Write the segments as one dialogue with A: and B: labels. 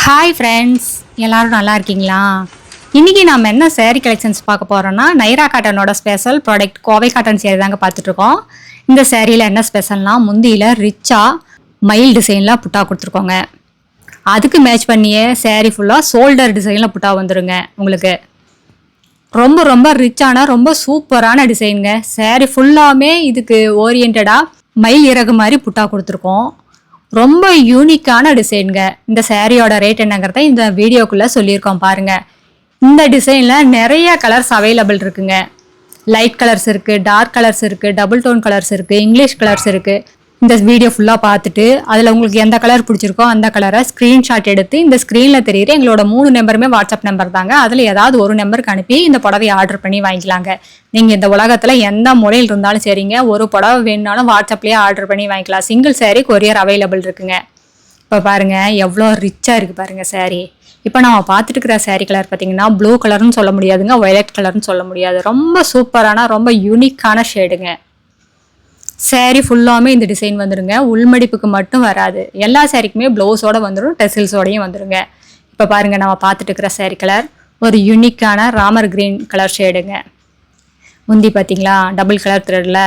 A: Hi friends, எல்லோரும் நல்லா இருக்கீங்களா? இன்றைக்கி நம்ம என்ன சேரீ கலெக்ஷன்ஸ் பார்க்க போகிறோன்னா, நைரா காட்டனோட special product Kovai cotton sari தாங்க பார்த்துட்ருக்கோம். இந்த சேரீயில் என்ன ஸ்பெஷல்னால், முந்தியில் ரிச்சாக மயில் டிசைனில் புட்டா கொடுத்துருக்கோங்க. அதுக்கு மேட்ச் பண்ணியே சேரீ ஃபுல்லாக ஷோல்டர் டிசைனில் புட்டா வந்துடுங்க. உங்களுக்கு ரொம்ப ரொம்ப ரிச்சான ரொம்ப சூப்பரான டிசைனுங்க. சேரீ ஃபுல்லாமே இதுக்கு ஓரியன்டாக மயில் இறகு மாதிரி புட்டா கொடுத்துருக்கோம். ரொம்ப யூனிக்கான டிசைனுங்க. இந்த சேரீயோட ரேட் என்னங்கிறத இந்த வீடியோக்குள்ளே சொல்லியிருக்கோம் பாருங்கள். இந்த டிசைனில் நிறைய கலர்ஸ் அவைலபிள் இருக்குங்க. லைட் கலர்ஸ் இருக்குது, டார்க் கலர்ஸ் இருக்குது, டபுள் டோன் கலர்ஸ் இருக்குது, இங்கிலீஷ் கலர்ஸ் இருக்குது. இந்த வீடியோ ஃபுல்லாக பார்த்துட்டு அதில் உங்களுக்கு எந்த கலர் பிடிச்சிருக்கோ அந்த கலரை ஸ்க்ரீன்ஷாட் எடுத்து இந்த ஸ்க்ரீனில் தெரியுற எங்களோட 3 நம்பருமே வாட்ஸ்அப் நம்பர் தாங்க. அதில் ஏதாவது ஒரு நம்பருக்கு அனுப்பி இந்த புடவையை ஆர்டர் பண்ணி வாங்கிக்கலாங்க. நீங்கள் இந்த உலகத்தில் எந்த மூலையில் இருந்தாலும் சரிங்க, ஒரு புடவை வேணுனாலும் வாட்ஸ்அப்லேயே ஆர்டர் பண்ணி வாங்கிக்கலாம். சிங்கிள் சேரீ கொரியர் அவைலபிள் இருக்குங்க. இப்போ பாருங்கள் எவ்வளோ ரிச்சாக இருக்குது பாருங்கள் சேரீ. இப்போ நம்ம பார்த்துட்டு இருக்கிற சேரீ கலர் பார்த்தீங்கன்னா ப்ளூ கலர்னு சொல்ல முடியாதுங்க, வயலட் கலர்னு சொல்ல முடியாது. ரொம்ப சூப்பரான ரொம்ப யூனிக்கான ஷேடுங்க. சேரீ ஃபுல்லாமே இந்த டிசைன் வந்துடுங்க. உள்மடிப்புக்கு மட்டும் வராது, எல்லா சேரீக்குமே ப்ளவுஸோடு வந்துடும், டெசில்ஸோடையும் வந்துடுங்க. இப்போ பாருங்கள் நம்ம பார்த்துட்டு இருக்கிற சேரீ கலர் ஒரு யூனிக்கான ராமர் கிரீன் கலர் ஷேடுங்க. முந்தி பார்த்தீங்களா டபுள் கலர் த்ரெட்டில்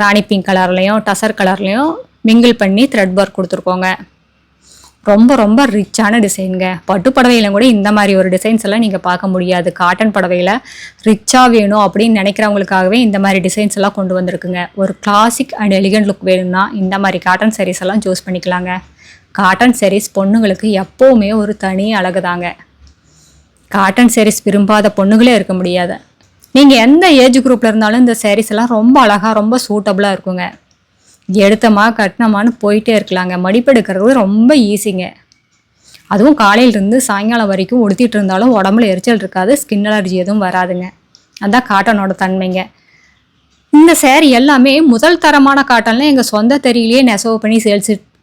A: ராணி பிங்க் கலர்லேயும் டசர் கலர்லேயும் மிங்கிள் பண்ணி த்ரெட் ஒர்க் கொடுத்துருக்கோங்க. ரொம்ப ரொம்ப ரிச்சான டிசைனுங்க. பட்டு புடவையிலும் கூட இந்த மாதிரி ஒரு டிசைன்ஸ் எல்லாம் நீங்கள் பார்க்க முடியாது. காட்டன் புடவையில் ரிச்சாக வேணும் அப்படின்னு நினைக்கிறவங்களுக்காகவே இந்த மாதிரி டிசைன்ஸ் எல்லாம் கொண்டு வந்திருக்குங்க. ஒரு கிளாசிக் அண்ட் எலிகண்ட் லுக் வேணும்னா இந்த மாதிரி காட்டன் சாரீஸ் எல்லாம் சூஸ் பண்ணிக்கலாங்க. காட்டன் சாரீஸ் பொண்ணுங்களுக்கு எப்போவுமே ஒரு தனி அழகு தாங்க. காட்டன் சாரீஸ் விரும்பாத பொண்ணுகளே இருக்க முடியாது. நீங்கள் எந்த ஏஜ் குரூப்பில் இருந்தாலும் இந்த சாரீஸ் எல்லாம் ரொம்ப அழகாக ரொம்ப சூட்டபுளாக இருக்குங்க. எடுத்தமா கட்டினமானு போயிட்டே இருக்கலாங்க. மடிப்பெடுக்கிறது ரொம்ப ஈஸிங்க. அதுவும் காலையிலேருந்து சாயங்காலம் வரைக்கும் உடுத்திட்டு இருந்தாலும் உடம்புல எரிச்சல் இருக்காது, ஸ்கின் அலர்ஜி எதுவும் வராதுங்க. அதுதான் காட்டனோட தன்மைங்க. இந்த சேரீ எல்லாமே முதல் தரமான காட்டனில் எங்கள் சொந்த தெரியலையே நெசவு பண்ணி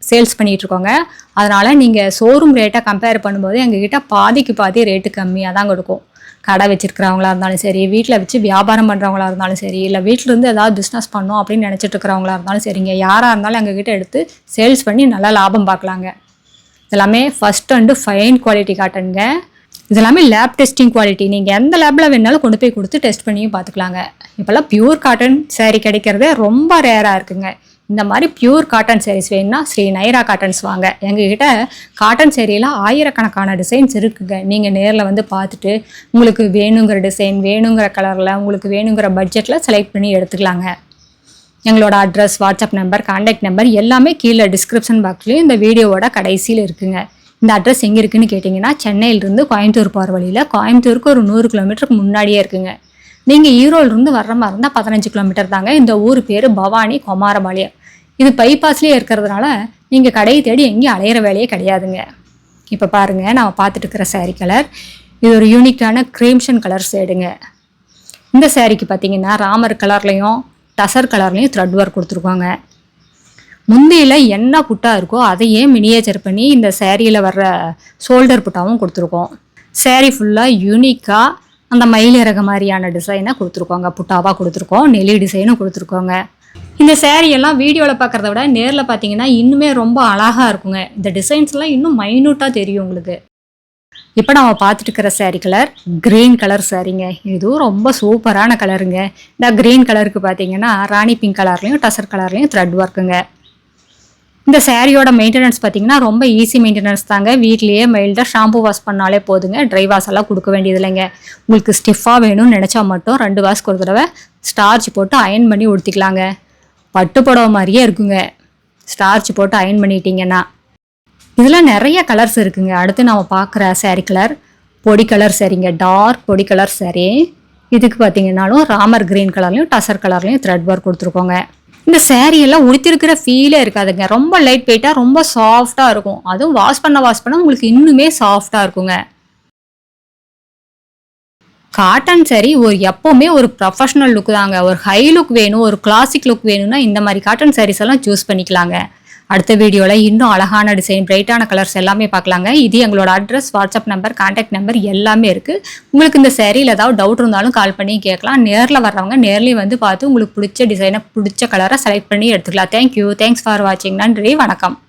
A: சேல்ஸ் பண்ணிகிட்ருக்கோங்க. அதனால் நீங்கள் ஷோரூம் ரேட்டை கம்பேர் பண்ணும்போது எங்ககிட்ட பாதிக்கு பாதி ரேட்டு கம்மியாக தான் கொடுக்கும். கடை வச்சுருக்கிறவங்களா இருந்தாலும் சரி, வீட்டில் வச்சு வியாபாரம் பண்ணுறவங்களா இருந்தாலும் சரி, இல்லை வீட்டிலேருந்து ஏதாவது பிஸ்னஸ் பண்ணோம் அப்படின்னு நினச்சிட்டு இருக்கிறவங்களா இருந்தாலும் சரிங்க, யாராக இருந்தாலும் எங்ககிட்ட எடுத்து சேல்ஸ் பண்ணி நல்லா லாபம் பார்க்கலாங்க. இதெல்லாமே ஃபஸ்ட் அண்டு ஃபைன் குவாலிட்டி காட்டனுங்க. இதெல்லாமே லேப் டெஸ்டிங் குவாலிட்டி. நீங்கள் எந்த லேபில் வேணாலும் கொண்டு போய் கொடுத்து டெஸ்ட் பண்ணியும் பார்த்துக்கலாங்க. இப்போல்லாம் பியூர் காட்டன் சேரீ கிடைக்கிறதே ரொம்ப ரேராக இருக்குங்க. இந்த மாதிரி பியூர் காட்டன் சாரீஸ் வேணும்னா ஸ்ரீ நைரா காட்டன்ஸ் வாங்க. எங்ககிட்ட காட்டன் சேரீயில் ஆயிரக்கணக்கான டிசைன்ஸ் இருக்குங்க. நீங்கள் நேரில் வந்து பார்த்துட்டு உங்களுக்கு வேணுங்கிற டிசைன் வேணுங்கிற கலரில் உங்களுக்கு வேணுங்கிற பட்ஜெட்டில் செலக்ட் பண்ணி எடுத்துக்கலாங்க. எங்களோட address, WhatsApp number, contact number எல்லாமே கீழே டிஸ்கிரிப்ஷன் பாக்ஸ்லேயும் இந்த வீடியோவோட கடைசியில் இருக்குங்க. இந்த அட்ரஸ் எங்கே இருக்குதுன்னு கேட்டிங்கன்னா, சென்னையிலிருந்து கோயம்புத்தூர் போகிற வழியில் கோயம்புத்தூருக்கு ஒரு 100 கிலோமீட்டருக்கு முன்னாடியே இருக்குங்க. நீங்கள் ஈரோடுலேருந்து வர்ற மாதிரி இருந்தால் 15 கிலோமீட்டர் தாங்க. இந்த ஊர் பேர் பவானி குமாரபாளையம். இது பைபாஸ்லேயே இருக்கிறதுனால நீங்கள் கடையை தேடி எங்கேயும் அலையிற வேலையே கிடையாதுங்க. இப்போ பாருங்கள் நம்ம பார்த்துட்டு இருக்கிற சேரீ கலர் இது ஒரு யூனிக்கான கிரீம்ஷன் கலர் ஷேடுங்க. இந்த சேரீக்கு பார்த்தீங்கன்னா ராமர் கலர்லேயும் டசர் கலர்லேயும் த்ரெட் ஒர்க் கொடுத்துருக்கோங்க. முந்தியில் என்ன புட்டா இருக்கோ அதையே மினியேச்சர் பண்ணி இந்த சேரீயில் வர்ற ஷோல்டர் புட்டாவும் கொடுத்துருக்கோம். சேரீ ஃபுல்லாக யூனிக்காக அந்த மயில் இறகு மாதிரியான டிசைனை கொடுத்துருக்கோங்க. புட்டாவாக கொடுத்துருக்கோம், நெலி டிசைனும் கொடுத்துருக்கோங்க. இந்த சேரீயெல்லாம் வீடியோவில் பார்க்குறத விட நேரில் பார்த்தீங்கன்னா இன்னுமே ரொம்ப அழகாக இருக்குங்க. இந்த டிசைன்ஸ்லாம் இன்னும் மைன்யூட்டாக தெரியும் உங்களுக்கு. இப்போ நம்ம பார்த்துட்டு இருக்கிற சேரீ கலர் க்ரீன் கலர் சேரீங்க. இதுவும் ரொம்ப சூப்பரான கலருங்க. இந்த க்ரீன் கலருக்கு பார்த்தீங்கன்னா ராணி பிங்க் கலர்லேயும் டசர் கலர்லேயும் த்ரெட் ஒர்க்குங்க. இந்த சேரீயோட மெயின்டெனன்ஸ் பார்த்தீங்கன்னா ரொம்ப ஈஸி மெயின்டெனன்ஸ் தாங்க. வீட்லேயே மைல்டாக ஷாம்பு வாஷ் பண்ணாலே போதுங்க. ட்ரை வாஷ் எல்லாம் கொடுக்க வேண்டியது இல்லைங்க. உங்களுக்கு ஸ்டிஃபாக வேணும்னு நினச்சா மட்டும் 2 வாஷ்க்கு ஒரு தடவை ஸ்டார்ச் போட்டு அயன் பண்ணி உடுத்திக்கலாங்க. பட்டு புடவை மாதிரியே இருக்குங்க ஸ்டார்ச் போட்டு அயன் பண்ணிட்டீங்கன்னா. இதில் நிறைய கலர்ஸ் இருக்குங்க. அடுத்து நம்ம பார்க்குற சேரீ கலர் பொடி கலர் சேரீங்க. டார்க் பொடி கலர் சேரீ. இதுக்கு பார்த்தீங்கன்னாலும் ராமர் கிரீன் கலர்லையும் டசர் கலர்லையும் த்ரெட் ஒர்க் கொடுத்துருக்கோங்க. இந்த சேரீயெல்லாம் உடுத்திருக்கிற ஃபீலே இருக்காதுங்க. ரொம்ப லைட் வெயிட்டாக ரொம்ப சாஃப்டாக இருக்கும். அதுவும் வாஷ் பண்ண உங்களுக்கு இன்னுமே சாஃப்டாக இருக்குங்க. காட்டன் சாரீ எப்போவுமே ஒரு ப்ரொஃபஷ்னல் லுக் தாங்க. ஒரு ஹை லுக் வேணும், ஒரு கிளாசிக் லுக் வேணும்னா இந்த மாதிரி காட்டன் சாரீஸ் எல்லாம் சூஸ் பண்ணிக்கலாங்க. அடுத்த வீடியோவில் இன்னும் அழகான டிசைன், பிரைட்டான கலர்ஸ் எல்லாமே பார்க்கலாங்க. இது எங்களோட address, WhatsApp number, contact number எல்லாமே இருக்குது. உங்களுக்கு இந்த சேரீயில் ஏதாவது டவுட் இருந்தாலும் கால் பண்ணி கேட்கலாம். நேரில் வர்றவங்க நேர்லேயும் வந்து பார்த்து உங்களுக்கு பிடிச்ச டிசைனை பிடிச்ச கலரை செலக்ட் பண்ணி எடுத்துக்கலாம். தேங்க்யூ, தேங்க்ஸ் ஃபார் வாட்சிங். நன்றி, வணக்கம்.